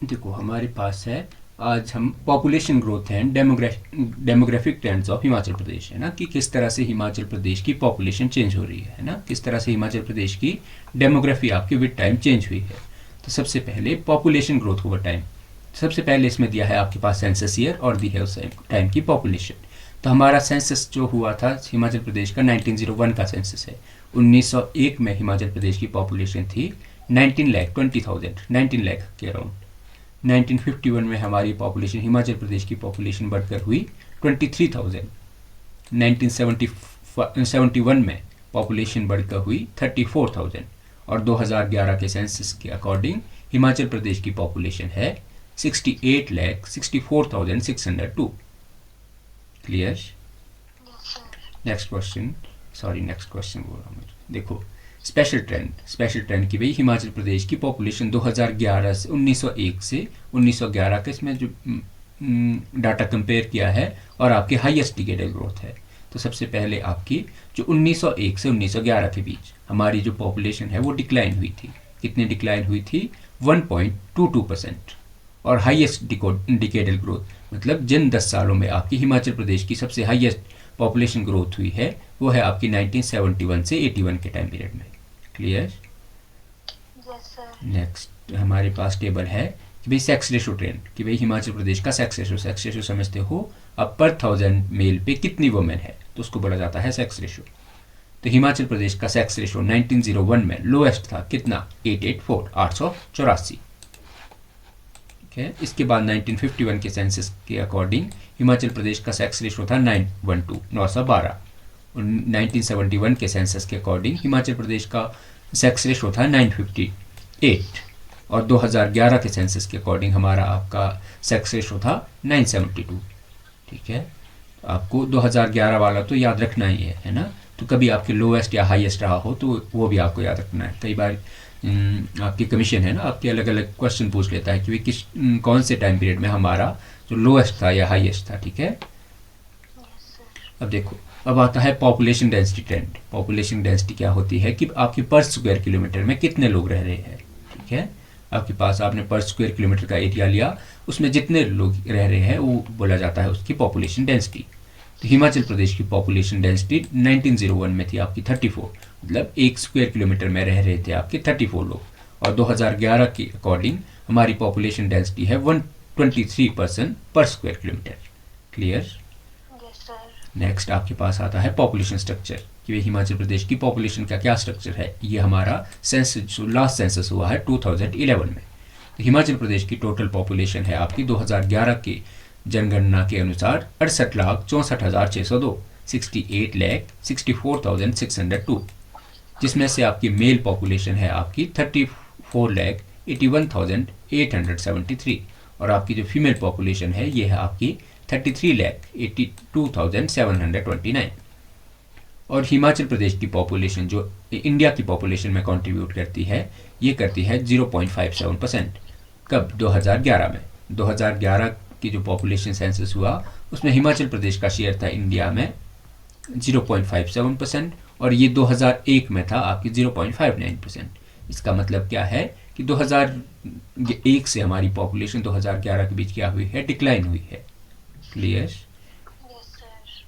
देखो हमारे पास है, आज हम population growth and demographic trends of Himachal Pradesh, है ना, कि किस तरह से हिमाचल प्रदेश की पॉपुलेशन चेंज हो रही है ना, किस तरह से हिमाचल प्रदेश की डेमोग्राफी आपकी विद टाइम चेंज हुई है। तो सबसे पहले पॉपुलेशन ग्रोथ ओवर टाइम, सबसे पहले इसमें दिया है आपके पास सेंसस ईयर और दी है उस टाइम की पॉपुलेशन। तो हमारा सेंसस जो हुआ था हिमाचल प्रदेश का 1901 का सेंसस है। 1901 में हिमाचल प्रदेश की पॉपुलेशन थी 19,20,000, 19 लाख के अराउंड। 1951 में हमारी पॉपुलेशन, हिमाचल प्रदेश की पॉपुलेशन बढ़कर हुई 23,000। 1971 में पॉपुलेशन बढ़कर हुई 34,000 और 2011 के सेंसस के अकॉर्डिंग हिमाचल प्रदेश की पॉपुलेशन है 68,64,602। Clear? Next question, sorry next question बोल रहा हूँ। देखो स्पेशल ट्रेंड की भाई हिमाचल प्रदेश की पॉपुलेशन 2011 से 1901 से 1911 के इसमें जो डाटा कंपेयर किया है और आपकी हाईएस्ट डिकेडल ग्रोथ है। तो सबसे पहले आपकी जो 1901 से 1911 के बीच हमारी जो पॉपुलेशन है वो डिक्लाइन हुई थी। कितनी डिक्लाइन हुई थी? 1.22%। और हाईएस्ट डिकेडल ग्रोथ मतलब जिन 10 सालों में आपकी हिमाचल प्रदेश की सबसे हाईएस्ट पॉपुलेशन ग्रोथ हुई है वो है आपकी 1971 से 81 के टाइम पीरियड में। क्लियर? नेक्स्ट हमारे पास टेबल है कि भाई सेक्स रेशो ट्रेंड, कि भाई हिमाचल प्रदेश का सेक्स रेशो समझते हो, अब पर 1000 मेल पे कितनी वुमेन है तो उसको बोला जाता है सेक्स रेशो। तो हिमाचल प्रदेश का सेक्स रेशो 1901 में लोएस्ट था कितना? 884, 884। ठीक है। इसके बाद 1951 के सेंसस के अकॉर्डिंग हिमाचल प्रदेश का सेक्स रेशो था 912, 912। 1971 के सेंसस के अकॉर्डिंग हिमाचल प्रदेश का सेक्स रेशो था 958 और 2011 के सेंसस के अकॉर्डिंग हमारा आपका सेक्स रेशो था 972। ठीक है। आपको 2011 वाला तो याद रखना ही है ना। तो कभी आपके लोएस्ट या हाईएस्ट रहा हो तो वो भी आपको याद रखना है। कई बार आपकी कमीशन है ना, आपके अलग अलग क्वेश्चन पूछ लेता है कि किस कौन से टाइम पीरियड में हमारा जो लोएस्ट था या हाईएस्ट था। ठीक है। अब देखो, अब आता है population density trend. Population density क्या होती है कि आपके पर स्क्वायर किलोमीटर में कितने लोग रह रहे हैं। ठीक है। आपके पास आपने पर स्क्वायर किलोमीटर का एरिया लिया, उसमें जितने लोग रह रहे हैं वो बोला जाता है उसकी पॉपुलेशन डेंसिटी। तो हिमाचल प्रदेश की पॉपुलेशन डेंसिटी 1901 में थी आपकी 34, मतलब 1 स्क्वायर किलोमीटर में रह रहे थे आपके 34 लोग। और 2011 के अकॉर्डिंग हमारी पॉपुलेशन डेंसिटी है 123% पर स्क्वायर किलोमीटर। क्लियर? नेक्स्ट आपके पास आता है पॉपुलेशन स्ट्रक्चर, कि हिमाचल प्रदेश की पॉपुलेशन का क्या स्ट्रक्चर है। ये हमारा सेंसस जो लास्ट सेंसस हुआ है 2011 में। तो हिमाचल प्रदेश की टोटल पॉपुलेशन है आपकी 2011 की जनगणना के अनुसार 68,64,602, 68,64,602, जिसमें से आपकी मेल पॉपुलेशन है आपकी 34,81,873 और आपकी जो फीमेल पॉपुलेशन है ये है आपकी 33,82,729। और हिमाचल प्रदेश की पॉपुलेशन जो इंडिया की पॉपुलेशन में कंट्रीब्यूट करती है ये करती है 0.57%। कब? 2011 में। 2011 की जो पॉपुलेशन सेंसस हुआ उसमें हिमाचल प्रदेश का शेयर था इंडिया में 0.57% और ये 2001 में था आपकी 0.59%। इसका मतलब क्या है कि 2001 से हमारी पॉपुलेशन 2011 के बीच क्या हुई है? डिक्लाइन हुई है। क्लियर?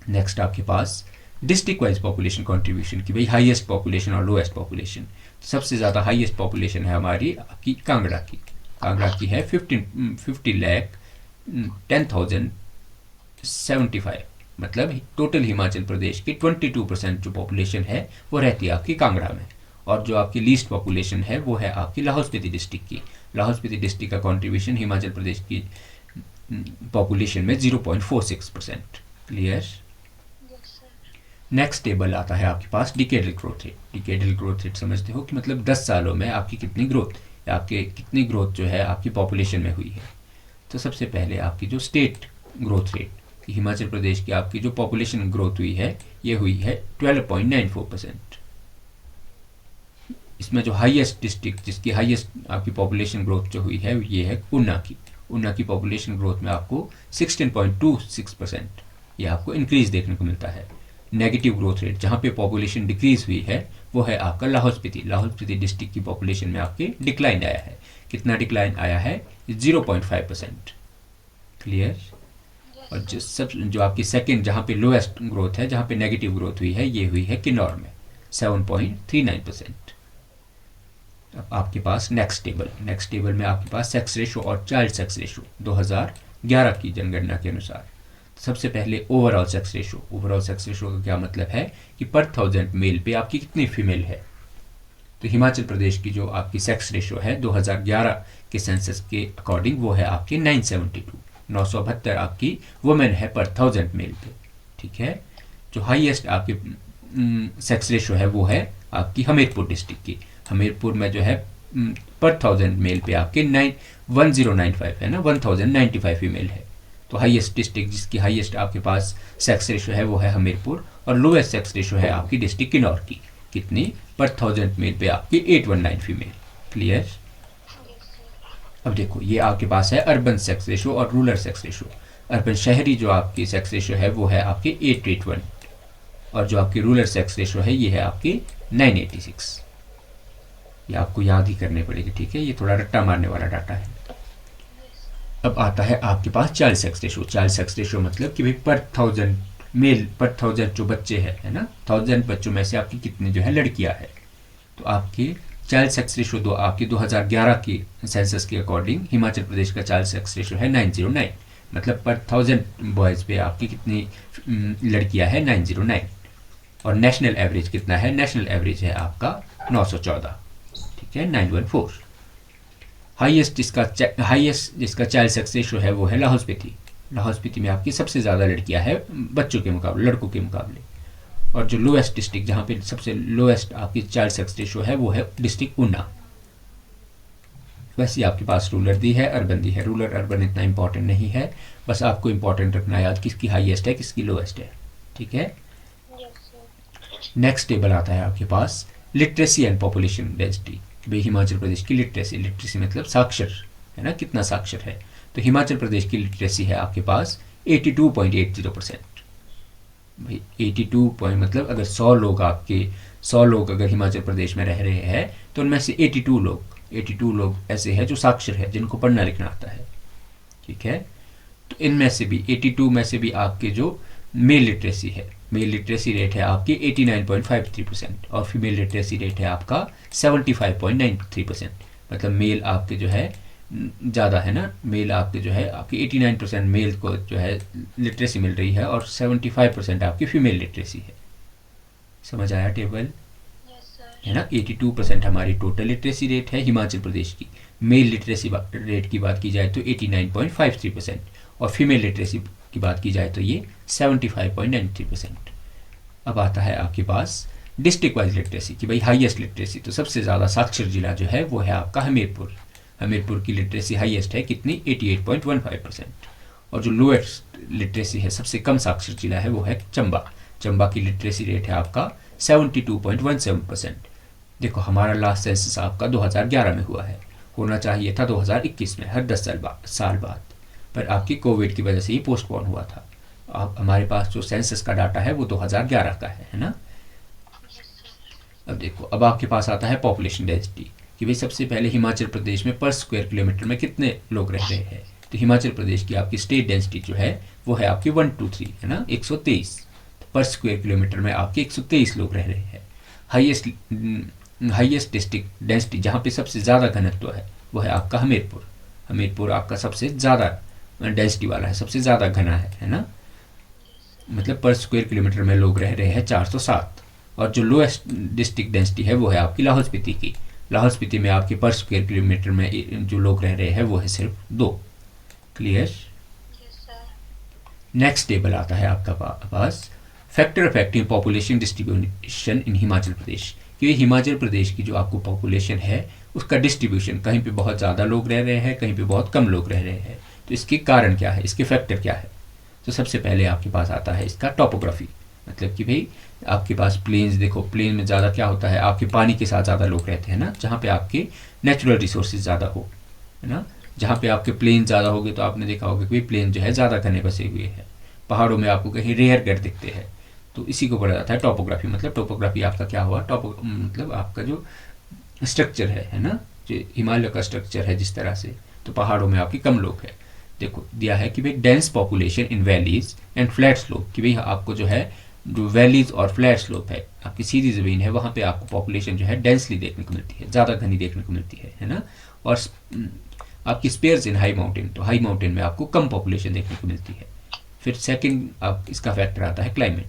नेक्स्ट आपके पास डिस्ट्रिक्ट वाइज पॉपुलेशन कंट्रीब्यूशन की भाई हाईएस्ट पॉपुलेशन और लोएस्ट पॉपुलेशन। तो सबसे ज़्यादा हाईएस्ट पॉपुलेशन है हमारी आपकी कांगड़ा की। कांगड़ा की है 50,10,075, मतलब टोटल हिमाचल प्रदेश की 22% जो पॉपुलेशन है वो रहती है आपकी कांगड़ा में। और जो आपकी लीस्ट पॉपुलेशन है वो है आपकी लाहौल स्पीति डिस्ट्रिक्ट की। लाहौल स्पीति डिस्ट्रिक्ट का कंट्रीब्यूशन हिमाचल प्रदेश की पॉपुलेशन में 0.46%। क्लियर? नेक्स्ट टेबल आता है आपके पास decadal growth rate. Decadal growth rate समझते हो कि मतलब 10 सालों में आपकी कितनी ग्रोथ या आपके कितनी ग्रोथ जो है आपकी पॉपुलेशन में हुई है। तो सबसे पहले आपकी जो state growth rate, Himachal Pradesh की आपकी जो पॉपुलेशन ग्रोथ हुई है ये हुई है 12.94%। इसमें जो हाईएस्ट डिस्ट्रिक्ट जिसकी हाईएस्ट आपकी पॉपुलेशन ग्रोथ जो हुई है ये है ऊना की। ऊना की पॉपुलेशन ग्रोथ में आपको 16.26% ये आपको इंक्रीज देखने को मिलता है। नेगेटिव ग्रोथ रेट, जहाँ पे पॉपुलेशन डिक्रीज हुई है, वो है आपका लाहौल स्पीति। लाहौल स्पीति डिस्ट्रिक्ट की पॉपुलेशन में आपके डिक्लाइन आया है। कितना डिक्लाइन आया है? 0.5%। क्लियर? और जो आपकी सेकंड जहाँ पे लोएस्ट ग्रोथ है, जहाँ पे नेगेटिव ग्रोथ हुई है, ये हुई है किन्नौर में 7.39%। अब आपके पास नेक्स्ट टेबल में आपके पास सेक्स रेशो और चाइल्ड सेक्स रेशो 2011 की जनगणना के अनुसार। सबसे पहले ओवरऑल सेक्स रेशो का क्या मतलब है कि पर 1000 मेल पे आपकी कितनी फीमेल है। तो हिमाचल प्रदेश की जो आपकी सेक्स रेशो है 2011 के सेंसस के अकॉर्डिंग वो है आपकी 972 आपकी वुमेन है पर 1000 मेल पे। ठीक है। जो हाईएस्ट आपकी सेक्स रेशो है वो है आपकी हमीरपुर डिस्ट्रिक्ट की। हमीरपुर में जो है पर 1000 मेल पे आपके 1095 है ना, 1095 फीमेल है। तो हाईएस्ट डिस्ट्रिक्ट जिसकी हाईएस्ट आपके पास सेक्स रेशो है वो है हमीरपुर, और लोएस्ट सेक्स रेशो है आपकी डिस्ट्रिक्ट किन्नौर की। कितनी? पर 1000 मेल पे आपकी 819 फीमेल। क्लियर? अब देखो ये आपके पास है अर्बन सेक्स रेशो और रूरल सेक्स रेशो। अर्बन शहरी जो आपकी सेक्स रेशो है वो है आपकी 881, और जो आपकी रूरल सेक्स रेशो है ये है आपकी 986। ये आपको याद ही करने पड़ेगी। ठीक है, ये थोड़ा रट्टा मारने वाला डाटा है। अब आता है आपके पास child sex ratio. Child sex ratio मतलब कि भाई पर 1000 मेल पर 1000 जो बच्चे हैं, है ना, 1000 बच्चों में से आपकी कितनी जो है लड़कियां हैं। तो आपकी चाइल्ड सेक्स रेशो आपकी 2011 की सेंसस के अकॉर्डिंग हिमाचल प्रदेश का चाइल्ड सेक्स रेशो है 909, मतलब पर 1000 बॉयज़ पे आपकी कितनी लड़कियां हैं? 909। और नेशनल एवरेज कितना है? नेशनल एवरेज है आपका 914। ठीक है, 914। हाईएस्ट जिसका चाइल्ड सेक्स रेशो है वो है लाहौल स्पीति। लाहौल स्पीति में आपकी सबसे ज़्यादा लड़कियां हैं बच्चों के मुकाबले, लड़कों के मुकाबले। और जो लोएस्ट डिस्ट्रिक्ट जहाँ पे सबसे लोएस्ट आपकी चाइल्ड सेक्स रेशो है वो है डिस्ट्रिक्ट ऊना। वैसे आपके पास रूरल दी है, अर्बन दी है। रूरल अर्बन इतना इंपॉर्टेंट नहीं है, बस आपको इंपॉर्टेंट रखना याद किसकी हाईएस्ट है किसकी लोएस्ट है। ठीक है। नेक्स्ट टेबल आता है आपके पास लिटरेसी एंड पॉपुलेशन डेंसिटी। भाई हिमाचल प्रदेश की लिटरेसी मतलब साक्षर, है ना, कितना साक्षर है। तो हिमाचल प्रदेश की लिटरेसी है आपके पास 82.80%। भाई 82 पॉइंट मतलब अगर 100 लोग अगर हिमाचल प्रदेश में रह रहे हैं तो उनमें से 82 लोग ऐसे हैं जो साक्षर है, जिनको पढ़ना लिखना आता है। ठीक है। तो इनमें से भी 82 में से भी आपके जो मेल लिटरेसी है, मेल लिटरेसी रेट है आपकी 89.53% और फीमेल लिटरेसी रेट है आपका 75.93%। मतलब मेल आपके जो है ज़्यादा है ना, मेल आपके जो है आपकी 89% मेल को जो है लिटरेसी मिल रही है और 75% आपकी फीमेल लिटरेसी है। समझ आया टेबल? है ना। 82% हमारी टोटल लिटरेसी रेट है हिमाचल प्रदेश की। मेल लिटरेसी रेट की बात की जाए तो 89.53% और फीमेल लिटरेसी की बात की जाए तो ये 75.93%। अब आता है आपके पास डिस्ट्रिक्ट वाइज लिटरेसी कि भाई हाईएस्ट लिटरेसी, तो सबसे ज़्यादा साक्षर जिला जो है वो है आपका हमीरपुर। हमीरपुर की लिटरेसी हाईएस्ट है कितनी? 88.15%। और जो लोएस्ट लिटरेसी है, सबसे कम साक्षर जिला है वो है चंबा। चंबा की लिटरेसी रेट है आपका 72.17%। देखो हमारा लास्ट सेंसस आपका 2011 में हुआ है, होना चाहिए था 2021 में, हर 10 साल बाद, पर आपकी कोविड की वजह से ही पोस्टपोन हुआ था। अब हमारे पास जो सेंसस का डाटा है वो 2011 का है ना। अब देखो, अब आपके पास आता है पॉपुलेशन डेंसिटी कि भाई सबसे पहले हिमाचल प्रदेश में पर स्क्वायर किलोमीटर में कितने लोग रह रहे हैं। तो हिमाचल प्रदेश की आपकी स्टेट डेंसिटी जो है वो है आपकी 123 है ना, 123 पर स्क्वायर किलोमीटर में आपके 123 लोग रह रहे हैं। हाईएस्ट डिस्ट्रिक्ट डेंसिटी जहाँ पे सबसे ज़्यादा घनत्व है वो है आपका हमीरपुर। हमीरपुर आपका सबसे ज़्यादा डेंसिटी वाला है, सबसे ज़्यादा घना है ना, मतलब पर स्क्वायर किलोमीटर में लोग रह रहे हैं 407। और जो लोएस्ट डिस्ट्रिक्ट डेंसिटी है वो है आपकी लाहौल स्पीति की। लाहौल स्पीति में आपके पर स्क्वायर किलोमीटर में जो लोग रह रहे हैं वो है सिर्फ 2। क्लियर? नेक्स्ट टेबल आता है आपका पास factor affecting population distribution in Himachal Pradesh कि हिमाचल प्रदेश की जो आपको पॉपुलेशन है उसका डिस्ट्रीब्यूशन, कहीं पे बहुत ज़्यादा लोग रह रहे हैं, कहीं पे बहुत कम लोग रह रहे हैं। तो इसके कारण क्या है, इसके फैक्टर क्या है? तो सबसे पहले आपके पास आता है इसका टॉपोग्राफी, मतलब कि भाई आपके पास प्लेन्स, देखो प्लेन में ज़्यादा क्या होता है, आपके पानी के साथ ज़्यादा लोग रहते हैं ना, जहाँ पे आपके नेचुरल रिसोर्सेज ज़्यादा हो, है ना। जहाँ पे आपके प्लेन ज़्यादा होंगे तो आपने देखा होगा कि प्लेन जो है ज़्यादा घने बसे हुए हैं। पहाड़ों में आपको कहीं रेयर गढ़ दिखते हैं, तो इसी को बोला जाता है टोपोग्राफी। मतलब टोपोग्राफी आपका क्या हुआ, मतलब आपका जो स्ट्रक्चर है ना, जो हिमालय का स्ट्रक्चर है जिस तरह से, तो पहाड़ों में आपके कम लोग हैं। देखो दिया है कि भाई dense population in valleys and flat slope, कि भाई आपको जो है जो वैलीज और फ्लैट स्लोप है, आपकी सीधी ज़मीन है, वहाँ पे आपको पॉपुलेशन जो है डेंसली देखने को मिलती है, ज़्यादा घनी देखने को मिलती है ना। और आपकी स्पेयर्स इन हाई माउंटेन, तो हाई माउंटेन में आपको कम पॉपुलेशन देखने को मिलती है। फिर सेकंड आप इसका फैक्टर आता है क्लाइमेट,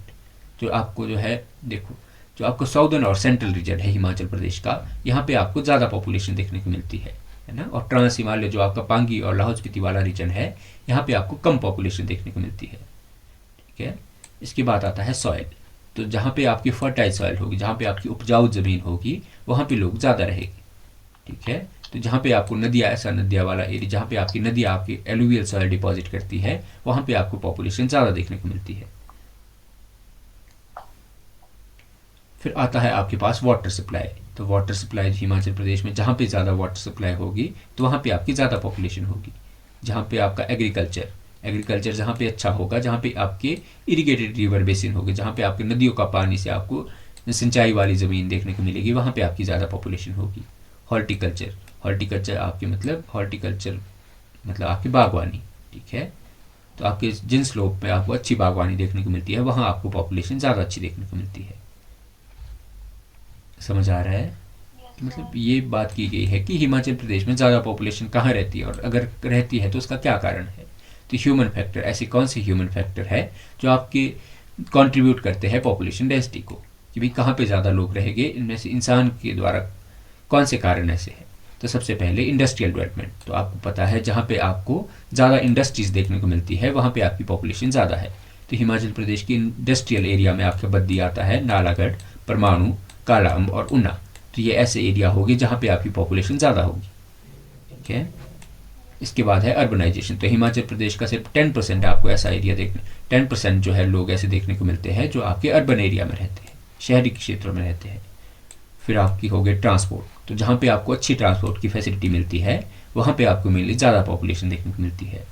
जो आपको जो है देखो जो आपको साउदर्न और सेंट्रल रीजन है हिमाचल प्रदेश का, यहाँ पे आपको ज़्यादा पॉपुलेशन देखने को मिलती है ना। और ट्रांस हिमालय जो आपका पांगी और लाहौल स्पीति वाला रीजन है, यहाँ पे आपको कम पॉपुलेशन देखने को मिलती है, ठीक है। इसके बाद आता है सॉइल, तो जहाँ पे आपकी फर्टाइल सॉइल होगी, जहाँ पे आपकी उपजाऊ ज़मीन होगी, वहाँ पे लोग ज़्यादा रहेंगे, ठीक है। तो जहाँ पे आपको नदियाँ, ऐसा नदियाँ वाला एरिया जहाँ पे आपकी नदियाँ आपकी एलुवियल सॉइल डिपॉजिट करती है, वहाँ पे आपको पॉपुलेशन ज़्यादा देखने को मिलती है। फिर आता है आपके पास वाटर सप्लाई, तो वाटर सप्लाई हिमाचल प्रदेश में जहाँ पे ज़्यादा वाटर सप्लाई होगी तो वहाँ पे आपकी ज़्यादा पॉपुलेशन होगी। जहाँ पे आपका एग्रीकल्चर जहाँ पे अच्छा होगा, जहाँ पे आपके इरिगेटेड रिवर बेसिन होगी, जहाँ पे आपके नदियों का पानी से आपको सिंचाई वाली ज़मीन देखने को मिलेगी, वहाँ पे आपकी ज़्यादा पॉपुलेशन होगी। हॉर्टिकल्चर आपके मतलब आपकी बागवानी, ठीक है। तो आपके जिन स्लोप पे आपको अच्छी बागवानी देखने को मिलती है, वहाँ आपको पॉपुलेशन ज़्यादा अच्छी देखने को मिलती है। समझ आ रहा है? मतलब ये बात की गई है कि हिमाचल प्रदेश में ज़्यादा पॉपुलेशन कहाँ रहती है, और अगर रहती है तो उसका क्या कारण है। तो ह्यूमन फैक्टर, ऐसे कौन से ह्यूमन फैक्टर है जो आपके कंट्रीब्यूट करते हैं पॉपुलेशन डेंसिटी को, कि भाई कहाँ पे ज़्यादा लोग रहेंगे, इनमें से इंसान के द्वारा कौन से कारण ऐसे हैं। तो सबसे पहले इंडस्ट्रियल डेवलपमेंट, तो आपको पता है जहाँ पे आपको ज़्यादा इंडस्ट्रीज़ देखने को मिलती है, वहाँ पे आपकी पॉपुलेशन ज़्यादा है। तो हिमाचल प्रदेश की इंडस्ट्रियल एरिया में आपका बद्दी आता है, नालागढ़, परमाणु, कालाअंब और ऊना। तो ये ऐसे एरिया होगी जहाँ पे आपकी पॉपुलेशन ज़्यादा होगी, ठीक है। इसके बाद है अर्बनाइजेशन, तो हिमाचल प्रदेश का सिर्फ 10% आपको ऐसा एरिया देखने 10% जो है लोग ऐसे देखने को मिलते हैं जो आपके अर्बन एरिया में रहते हैं, शहरी क्षेत्रों में रहते हैं। फिर आपकी हो गई ट्रांसपोर्ट, तो जहाँ पे आपको अच्छी ट्रांसपोर्ट की फैसिलिटी मिलती है, वहाँ पे आपको मेनली ज़्यादा पॉपुलेशन देखने को मिलती है।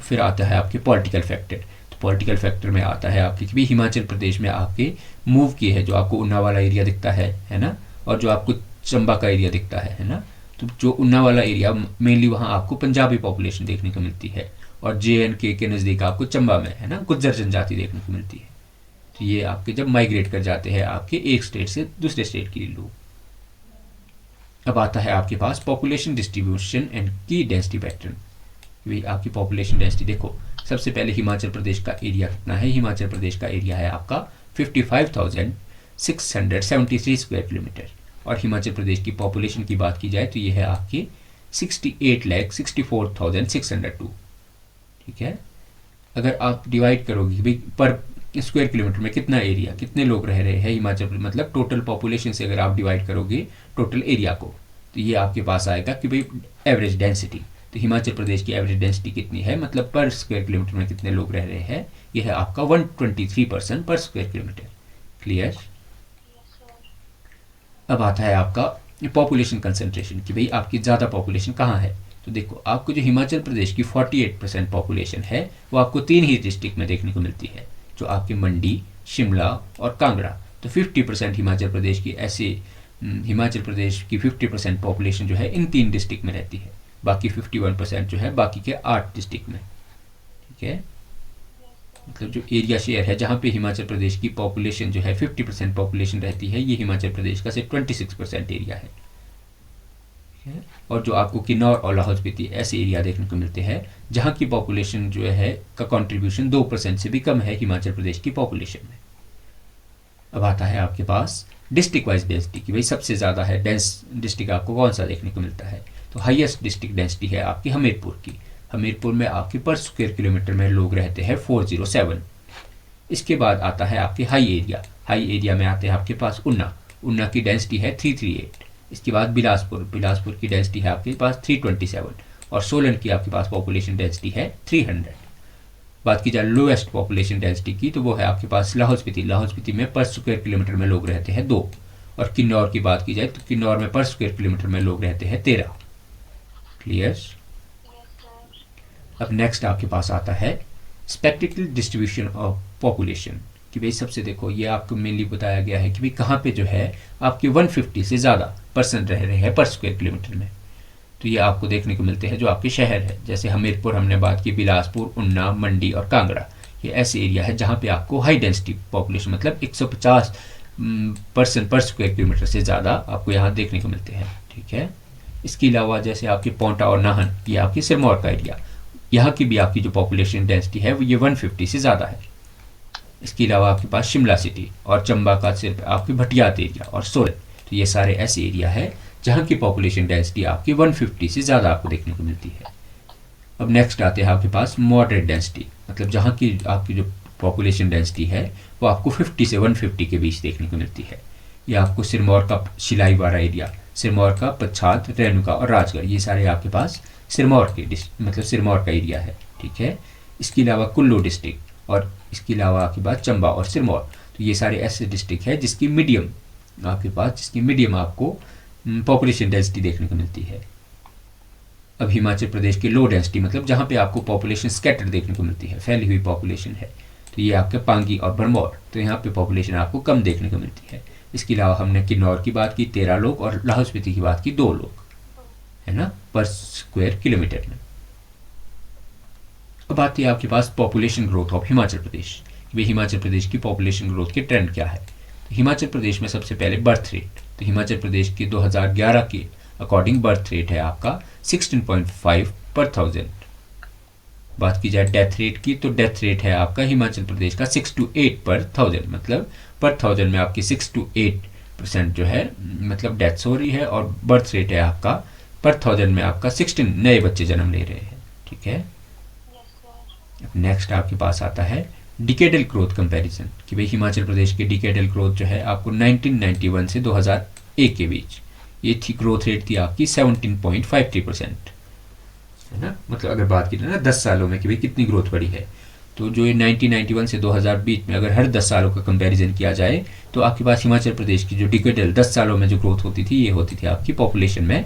फिर आता है आपके पॉलिटिकल फैक्टर, तो पॉलिटिकल फैक्टर में आता है आपके कि भी हिमाचल प्रदेश में आपके मूव किए है, जो आपको ऊना वाला एरिया दिखता है ना, और जो आपको चंबा का एरिया दिखता है ना। तो जो ऊना वाला एरिया मेनली वहाँ आपको पंजाबी पॉपुलेशन देखने को मिलती है, और JNK के नज़दीक आपको चंबा में है ना गुज्जर जनजाति देखने को मिलती है। तो ये आपके जब माइग्रेट कर जाते हैं आपके एक स्टेट से दूसरे स्टेट के लोग। अब आता है आपके पास पॉपुलेशन डिस्ट्रीब्यूशन एंड की डेंसिटी पैटर्न। वही आपकी पॉपुलेशन डेंसिटी देखो, सबसे पहले हिमाचल प्रदेश का एरिया कितना है। हिमाचल प्रदेश का एरिया है आपका 55,673 स्क्वायर किलोमीटर, और हिमाचल प्रदेश की पॉपुलेशन की बात की जाए तो ये है आपकी 68,64,602, ठीक है। अगर आप डिवाइड करोगे भाई पर स्क्वायर किलोमीटर में कितना एरिया, कितने लोग रह रहे हैं हिमाचल, मतलब टोटल पॉपुलेशन से अगर आप डिवाइड करोगे टोटल एरिया को, तो ये आपके पास आएगा कि भाई एवरेज डेंसिटी। तो हिमाचल प्रदेश की एवरेज डेंसिटी कितनी है, मतलब पर स्क्वायर किलोमीटर में कितने लोग रह रहे हैं, ये है आपका 123% पर स्क्वायर किलोमीटर। क्लियर? अब आता है आपका पॉपुलेशन कंसंट्रेशन, कि भाई आपकी ज़्यादा पॉपुलेशन कहाँ है। तो देखो आपको जो हिमाचल प्रदेश की 48% पॉपुलेशन है, वो आपको 3 ही डिस्ट्रिक्ट में देखने को मिलती है, जो आपके मंडी, शिमला और कांगड़ा। तो 50% हिमाचल प्रदेश की हिमाचल प्रदेश की 50% पॉपुलेशन जो है इन 3 डिस्ट्रिक्ट में रहती है, बाकी 51% जो है बाकी के 8 डिस्ट्रिक्ट में, ठीक है। मतलब जो एरिया शेयर है जहाँ पे हिमाचल प्रदेश की पॉपुलेशन जो है 50% पॉपुलेशन रहती है, ये हिमाचल प्रदेश का सिर्फ 26% एरिया है, और जो आपको किन्नौर और लाहौल स्पीति ऐसे एरिया देखने को मिलते हैं जहाँ की पॉपुलेशन जो है का कंट्रीब्यूशन 2% से भी कम है हिमाचल प्रदेश की पॉपुलेशन में। अब आता है आपके पास डिस्ट्रिक्ट वाइज डेंसिटी, की भाई सबसे ज़्यादा है डेंस डिस्ट्रिक्ट आपको कौन सा देखने को मिलता है। तो हाईएस्ट डिस्ट्रिक्ट डेंसिटी है आपकी हमीरपुर की। हमीरपुर में आपके पर स्क्वायर किलोमीटर में लोग रहते हैं 407। इसके बाद आता है आपके हाई एरिया में आते हैं आपके पास ऊना की डेंसिटी है 338। इसके बाद बिलासपुर की डेंसिटी है आपके पास 327, और सोलन की आपके पास पॉपुलेशन डेंसिटी है 300। बात की जाए लोएस्ट पॉपुलेशन डेंसिटी की, तो वो है आपके पास लाहौल स्पीति में पर स्क्वायर किलोमीटर में लोग रहते हैं 2, और किन्नौर की बात की जाए तो किन्नौर में पर स्क्वायर किलोमीटर में लोग रहते हैं 13। क्लियर? अब नेक्स्ट आपके पास आता है स्पेक्ट्रिकल डिस्ट्रीब्यूशन ऑफ पॉपुलेशन, कि भाई सबसे देखो ये आपको मेनली बताया गया है कि भाई कहाँ पे जो है आपके 150 से ज़्यादा पर्सन रह रहे हैं पर स्क्वायर किलोमीटर में। तो ये आपको देखने को मिलते हैं जो आपके शहर है, जैसे हमीरपुर हमने बात की, बिलासपुर, उन्ना, मंडी और कांगड़ा, ये ऐसे एरिया है जहाँ पे आपको हाई डेंसिटी पॉपुलेशन मतलब 150 पर्सन पर स्क्वायर किलोमीटर से ज़्यादा आपको यहाँ देखने को मिलते हैं। ठीक है, इसके अलावा जैसे आपके पोंटा और नाहन, ये आपके सिरमौर का एरिया, यहाँ की भी आपकी जो पॉपुलेशन डेंसिटी है वो ये 150 से ज़्यादा है। इसके अलावा आपके पास शिमला सिटी और चंबा का सिर्फ आपके भटियात एरिया और सोलन, तो ये सारे ऐसे एरिया है जहाँ की पॉपुलेशन डेंसिटी आपकी 150 से ज़्यादा आपको देखने को मिलती है। अब नेक्स्ट आते हैं आपके पास मॉडरेट डेंसिटी, मतलब जहाँ की आपकी जो पॉपुलेशन डेंसिटी है वो आपको 50 से 150 के बीच देखने को मिलती है। ये आपको सिरमौर का शिलाईवाड़ा एरिया, सिरमौर का पच्छाद, रेणुका और राजगढ़, ये सारे आपके पास सिरमौर के मतलब सिरमौर का एरिया है। ठीक है, इसके अलावा कुल्लू डिस्ट्रिक्ट और इसके अलावा आपके पास चंबा और सिरमौर, तो ये सारे ऐसे डिस्ट्रिक्ट है जिसकी मीडियम आपके पास आपको पॉपुलेशन डेंसिटी देखने को मिलती है। अब हिमाचल प्रदेश की लो डेंसिटी, मतलब जहाँ पे आपको पॉपुलेशन स्कैटर्ड देखने को मिलती है, फैली हुई पॉपुलेशन है, तो ये आपके पांगी और भरमौर, तो यहाँ पे पॉपुलेशन आपको कम देखने को मिलती है। इसके अलावा हमने किन्नौर की बात की 13 लोग और लाहौल स्पीति की बात की 2 लोग, है ना, पर स्क्वायर किलोमीटर में। अब आती है आपके पास पॉपुलेशन ग्रोथ ऑफ हिमाचल प्रदेश, वे हिमाचल प्रदेश की पॉपुलेशन ग्रोथ के ट्रेंड क्या है। तो हिमाचल प्रदेश में सबसे पहले बर्थ रेट, तो हिमाचल प्रदेश के 2011 के अकॉर्डिंग बर्थ रेट है आपका 16.5 पर 1000। बात की जाए डेथ रेट की, तो डेथ रेट है आपका हिमाचल प्रदेश का 6 to 8 पर 1000, मतलब पर 1000 में आपकी 6 to 8% जो है मतलब डेथ्स हो रही है, और बर्थ रेट है आपका पर 1000 में आपका 16 नए बच्चे जन्म ले रहे हैं। ठीक है, नेक्स्ट आपके पास आता है डिकेडल ग्रोथ कंपैरिजन, कि भाई हिमाचल प्रदेश के डिकेडल ग्रोथ जो है आपको 1991 से 2001 के बीच ये थी ग्रोथ रेट थी आपकी 17.53%, है ना, मतलब अगर बात की ना 10 सालों में कि भाई कितनी ग्रोथ बढ़ी है, तो जो ये 1991 से 2020 में अगर हर 10 सालों का कंपैरिजन किया जाए तो आपके पास हिमाचल प्रदेश की जो डिकेडल 10 सालों में जो ग्रोथ होती थी ये होती थी आपकी पॉपुलेशन में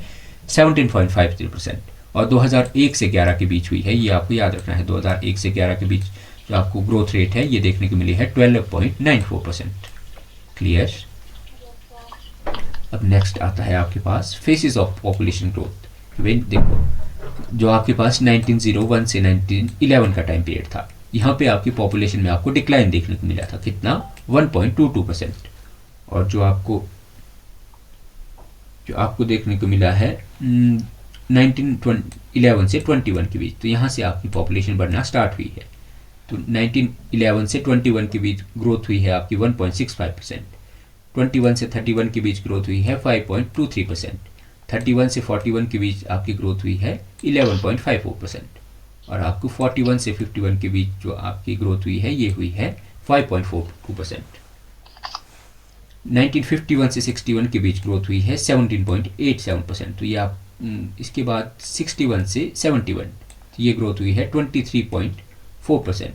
17.53%, और 2001 से 11 के बीच हुई है, ये आपको याद रखना है। 2001 से 11 के बीच जो आपको ग्रोथ रेट है ये देखने को मिली है 12.94%। क्लियर। अब नेक्स्ट आता है आपके पास फेसेस ऑफ पॉपुलेशन ग्रोथ। देखो जो आपके पास 1901 से 1911 का टाइम पीरियड था, यहाँ पे आपकी पॉपुलेशन में आपको डिक्लाइन देखने को मिला था, कितना 1.22%, और जो आपको देखने को मिला है 1911 से 21 के बीच, तो यहाँ से आपकी पॉपुलेशन बढ़ना स्टार्ट हुई है। तो 1911 से 21 के बीच ग्रोथ हुई है आपकी 1.65%, 21 से 31 के बीच ग्रोथ हुई है 5.23%, 31 से 41 के बीच आपकी ग्रोथ हुई है 11.54%, और आपको 41 से 51 के बीच जो आपकी ग्रोथ हुई है ये हुई है 5.42%। 1951 से 61 के बीच ग्रोथ हुई है 17.87%, तो ये आप इसके बाद 61 से 71 तो ये ग्रोथ हुई है 23.4%।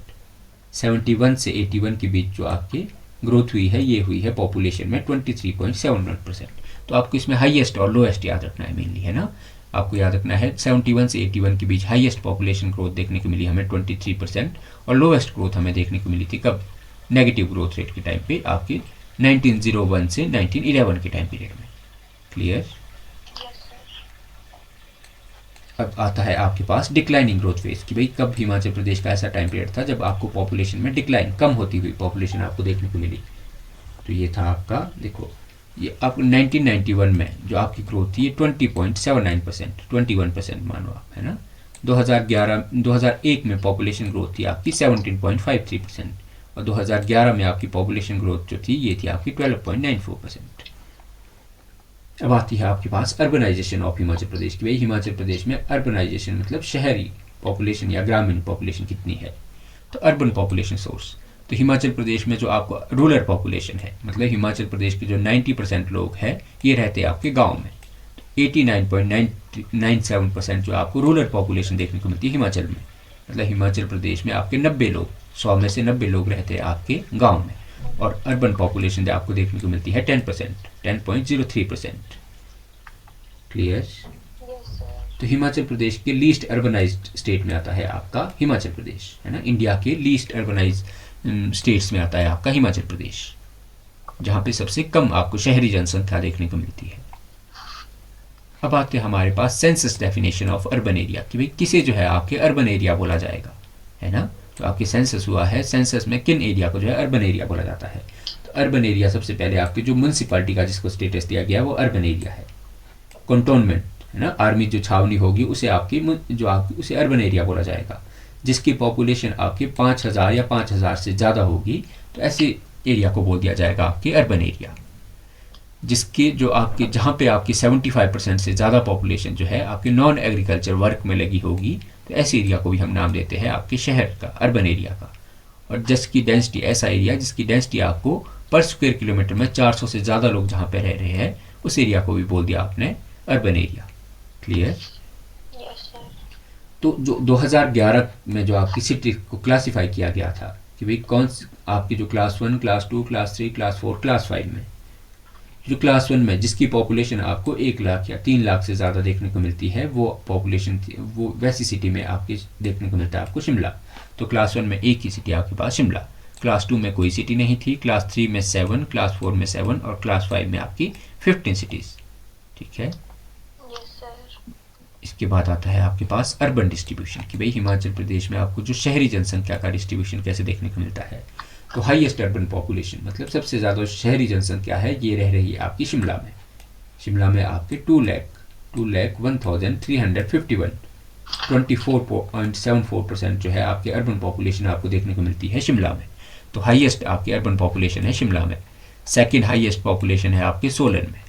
71 से 81 के बीच जो आपके ग्रोथ हुई है ये हुई है पॉपुलेशन में 23.71%। तो आपको इसमें हाईएस्ट और लोएस्ट याद रखना है मेनली, है ना, आपको याद रखना है 71 से 81 के बीच हाईएस्ट पॉपुलेशन ग्रोथ देखने को मिली हमें 23%, और लोएस्ट ग्रोथ हमें देखने को मिली थी कब, नेगेटिव ग्रोथ रेट के टाइम पे आपके 1901 से 1911 के टाइम पीरियड में। क्लियर। अब आता है आपके पास डिक्लाइनिंग ग्रोथ फेज, कि भाई कब हिमाचल प्रदेश का ऐसा टाइम पीरियड था जब आपको पॉपुलेशन में डिक्लाइन, कम होती हुई पॉपुलेशन आपको देखने को मिली। तो ये था आपका, देखो ये आप 1991 में जो आपकी ग्रोथ थी ये 20.79%, 21% मानो आप, है ना। 2001 में पॉपुलेशन ग्रोथ थी आपकी 17.53%, और 2011 में आपकी पॉपुलेशन ग्रोथ जो थी ये थी आपकी 12.94%। अब आती है आपके पास अर्बनाइजेशन ऑफ हिमाचल प्रदेश की, भाई हिमाचल प्रदेश में अर्बनाइजेशन मतलब शहरी पॉपुलेशन या ग्रामीण पॉपुलेशन कितनी है। तो अर्बन पॉपुलेशन सोर्स, तो हिमाचल प्रदेश में जो आपको रूरल पॉपुलेशन है, मतलब हिमाचल प्रदेश के जो 90% लोग हैं ये रहते हैं आपके गांव में। तो 89.97% जो आपको रूरल पॉपुलेशन देखने को मिलती है हिमाचल में, मतलब हिमाचल प्रदेश में आपके 90 लोग, 100 में से 90 लोग रहते हैं आपके गाँव में, और अर्बन पॉपुलेशन आपको देखने को मिलती है 10%, 10.03%। क्लियर। तो हिमाचल प्रदेश के लीस्ट अर्बनाइज्ड स्टेट में आता है आपका हिमाचल प्रदेश, है ना। इंडिया के लीस्ट अर्बनाइज्ड स्टेट्स में आता है आपका हिमाचल प्रदेश, जहाँ पे सबसे कम आपको शहरी जनसंख्या देखने को मिलती है। अब आते हैं हमारे पास census definition of urban area, कि भाई किसे जो है आपके अर्बन एरिया बोला जाएगा, है ना। तो आपके सेंसस हुआ है, सेंसस में किन एरिया को जो है अर्बन एरिया बोला जाता है। तो अर्बन एरिया सबसे पहले आपके जो म्यूनसिपालिटी का जिसको स्टेटस दिया गया है वो अर्बन एरिया है। कंटोनमेंट, है ना, आर्मी जो छावनी होगी उसे उसे अर्बन एरिया बोला जाएगा। जिसकी पॉपुलेशन आपके 5000 या 5000 से ज़्यादा होगी तो ऐसे एरिया को बोल दिया जाएगा आपके अर्बन एरिया। जिसके जो आपके जहाँ पे आपकी 75% से ज़्यादा पॉपुलेशन जो है आपके नॉन एग्रीकल्चर वर्क में लगी होगी तो ऐसे एरिया को भी हम नाम देते हैं आपके शहर का, अर्बन एरिया का। और जिसकी डेंसिटी, ऐसा एरिया जिसकी डेंसिटी आपको पर स्क्वायर किलोमीटर में 400 से ज़्यादा लोग जहाँ पे रह रहे हैं उस एरिया को भी बोल दिया आपने अर्बन एरिया। क्लियर? तो जो 2011 में जो आपकी सिटी को क्लासिफाई किया गया था कि भाई कौन आपकी जो class 1, class 2, class 3, class 4, class 5 में, जो क्लास 1 में जिसकी पॉपुलेशन आपको 1 लाख या 3 लाख से ज़्यादा देखने को मिलती है वो पॉपुलेशन वो वैसी सिटी में आपके देखने को मिलता है आपको शिमला। तो क्लास 1 में एक ही सिटी आपके पास शिमला। क्लास 2 में कोई सिटी नहीं थी, क्लास 3 में 7, क्लास 4 में 7 और क्लास 5 में आपकी 15 सिटीज़। ठीक है। इसके बाद आता है आपके पास अर्बन डिस्ट्रीब्यूशन, कि भाई हिमाचल प्रदेश में आपको जो शहरी जनसंख्या का डिस्ट्रीब्यूशन कैसे देखने को मिलता है। तो हाईएस्ट अर्बन पॉपुलेशन मतलब सबसे ज़्यादा शहरी जनसंख्या है ये रह रही है आपकी शिमला में। शिमला में आपके 2,01,351 24.74% जो है आपके अर्बन पॉपुलेशन आपको देखने को मिलती है शिमला में। तो हाईएस्ट आपकी अर्बन पॉपुलेशन है शिमला में। सेकंड हाईएस्ट पॉपुलेशन है आपके सोलन में।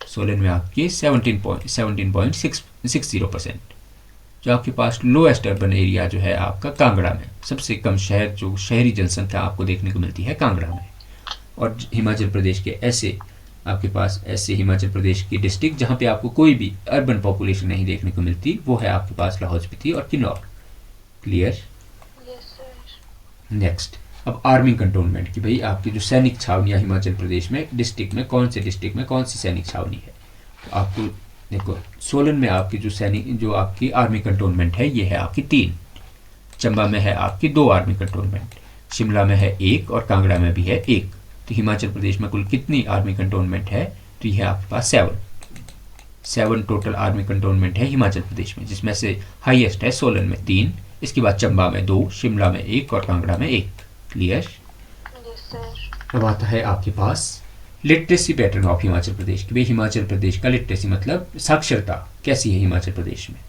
सोलन में आपकी 17.60%। जो आपके पास लोएस्ट अर्बन एरिया जो है आपका कांगड़ा में, सबसे कम शहर जो शहरी जनसंख्या आपको देखने को मिलती है कांगड़ा में। और हिमाचल प्रदेश के ऐसे आपके पास ऐसे हिमाचल प्रदेश की डिस्ट्रिक्ट जहाँ पे आपको कोई भी अर्बन पॉपुलेशन नहीं देखने को मिलती वो है आपके पास लाहौल स्पीति और किन्नौर। क्लियर? नेक्स्ट, अब आर्मी कंटोनमेंट, कि भाई आपकी जो सैनिक छावनियाँ हिमाचल प्रदेश में डिस्ट्रिक्ट में कौन सी सैनिक छावनी है। तो आपको देखो सोलन में आपकी जो आपकी आर्मी कंटोनमेंट है ये है आपकी 3, चंबा में है आपकी 2 आर्मी कंटोनमेंट, शिमला में है 1 और कांगड़ा में भी है 1। तो हिमाचल प्रदेश में कुल कितनी आर्मी कंटोनमेंट है, तो ये है आपके पास 7 टोटल आर्मी कंटोनमेंट है हिमाचल प्रदेश में, जिसमें से हाईएस्ट है सोलन में 3, इसके बाद चंबा में 2, शिमला में 1 और कांगड़ा में 1। क्लियर? अब आता है आपके पास literacy pattern of Himachal Pradesh, कि भाई हिमाचल प्रदेश का लिटरेसी मतलब साक्षरता कैसी है हिमाचल प्रदेश में।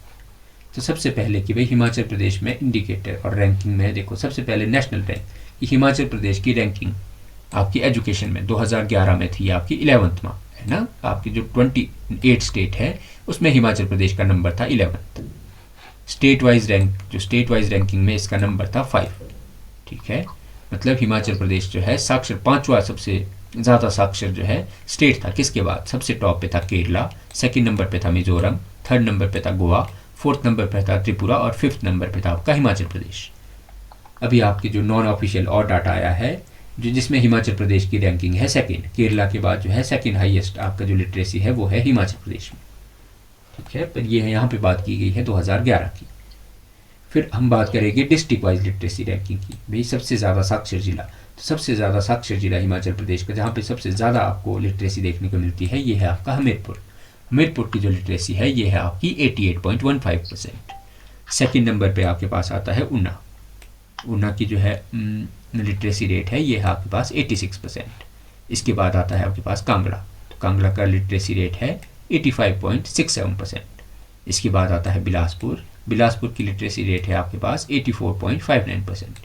तो सबसे पहले कि भाई हिमाचल प्रदेश में इंडिकेटर और रैंकिंग में देखो, सबसे पहले नेशनल रैंक, हिमाचल प्रदेश की रैंकिंग आपकी एजुकेशन में 2011 में थी आपकी 11th में, है ना। आपकी जो 28 स्टेट है उसमें हिमाचल प्रदेश का नंबर था 11th। स्टेट वाइज रैंकिंग में इसका नंबर था 5। ठीक है, मतलब हिमाचल प्रदेश जो है साक्षर 5वां सबसे ज़्यादा साक्षर जो है स्टेट था। किसके बाद? सबसे टॉप पे था केरला, सेकंड नंबर पे था मिजोरम, थर्ड नंबर पे था गोवा, फोर्थ नंबर पे था त्रिपुरा और फिफ्थ नंबर पे था आपका हिमाचल प्रदेश। अभी आपकी जो नॉन ऑफिशियल और डाटा आया है जो जिसमें हिमाचल प्रदेश की रैंकिंग है सेकंड, केरला के बाद जो है सेकंड हाईएस्ट आपका जो लिटरेसी है वो है हिमाचल प्रदेश में। ठीक है, पर ये है यहाँ पे बात की गई है 2011 की। फिर हम बात करेंगे डिस्ट्रिक्ट वाइज लिटरेसी रैंकिंग की। भाई सबसे ज़्यादा साक्षर जिला, तो सबसे ज़्यादा साक्षर जिला हिमाचल प्रदेश का जहाँ पे सबसे ज़्यादा आपको लिटरेसी देखने को मिलती है ये है आपका हमीरपुर। हमीरपुर की जो लिटरेसी है ये है आपकी 88.15%। सेकेंड नंबर पे आपके पास आता है ऊना। ऊना की जो है लिटरेसी रेट है ये है आपके पास 86%। इसके बाद आता है आपके पास कांगड़ा, तो कांगड़ा का लिटरेसी रेट है 85.67%। इसके बाद आता है बिलासपुर, बिलासपुर की लिटरेसी रेट है आपके पास 84.59%।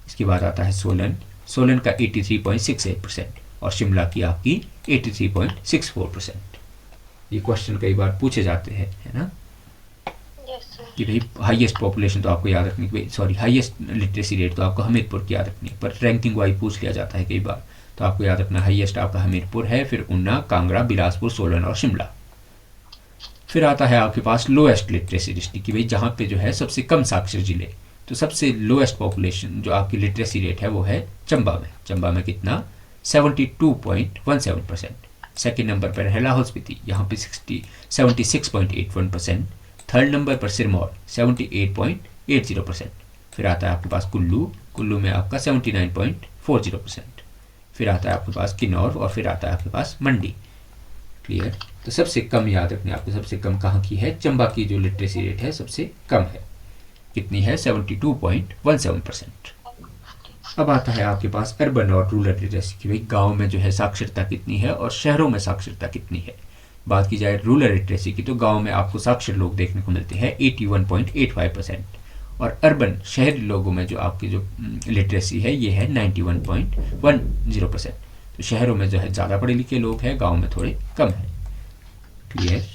इसके बाद आता है सोलन, सोलन का 83.68% और शिमला की आपकी 83.64%। ये क्वेश्चन कई बार पूछे जाते हैं, है ना, कि भाई हाईएस्ट पॉपुलेशन तो आपको याद रखनी, हाईएस्ट लिटरेसी रेट तो आपको हमीरपुर की याद रखनी है, पर रैंकिंग वाइज पूछ लिया जाता है कई बार, तो आपको याद रखना हाईएस्ट आपका हमीरपुर है, फिर ऊना, कांगड़ा, बिलासपुर, सोलन और शिमला। फिर आता है आपके पास लोएस्ट लिटरेसी डिस्ट्रिक्ट, कि भाई जहाँ पे जो है सबसे कम साक्षर जिले, तो सबसे लोएस्ट पॉपुलेशन जो आपकी लिटरेसी रेट है वो है चंबा में। चंबा में कितना? 72.17%। सेकेंड नंबर पर है लाहौल स्पीति, यहाँ पे 76.81%। थर्ड नंबर पर सिरमौर 78.80%। फिर आता है आपके पास कुल्लू में आपका 79.40%। फिर आता है आपके पास किन्नौर और फिर आता है आपके पास मंडी। क्लियर। तो सबसे कम याद रखने आपको, सबसे कम कहाँ की है, चंबा की जो लिटरेसी रेट है सबसे कम है, कितनी है 72.17%। अब आता है आपके पास अर्बन और रूरल लिटरेसी कि भाई गांव में जो है साक्षरता कितनी है और शहरों में साक्षरता कितनी है। बात की जाए रूरल लिटरेसी की तो गांव में आपको साक्षर लोग देखने को मिलते हैं 81.85%, और अर्बन शहरी लोगों में जो आपकी जो लिटरेसी है ये है 91.10%। तो शहरों में जो है ज़्यादा पढ़े लिखे लोग हैं, गांव में थोड़े कम है। क्लियर।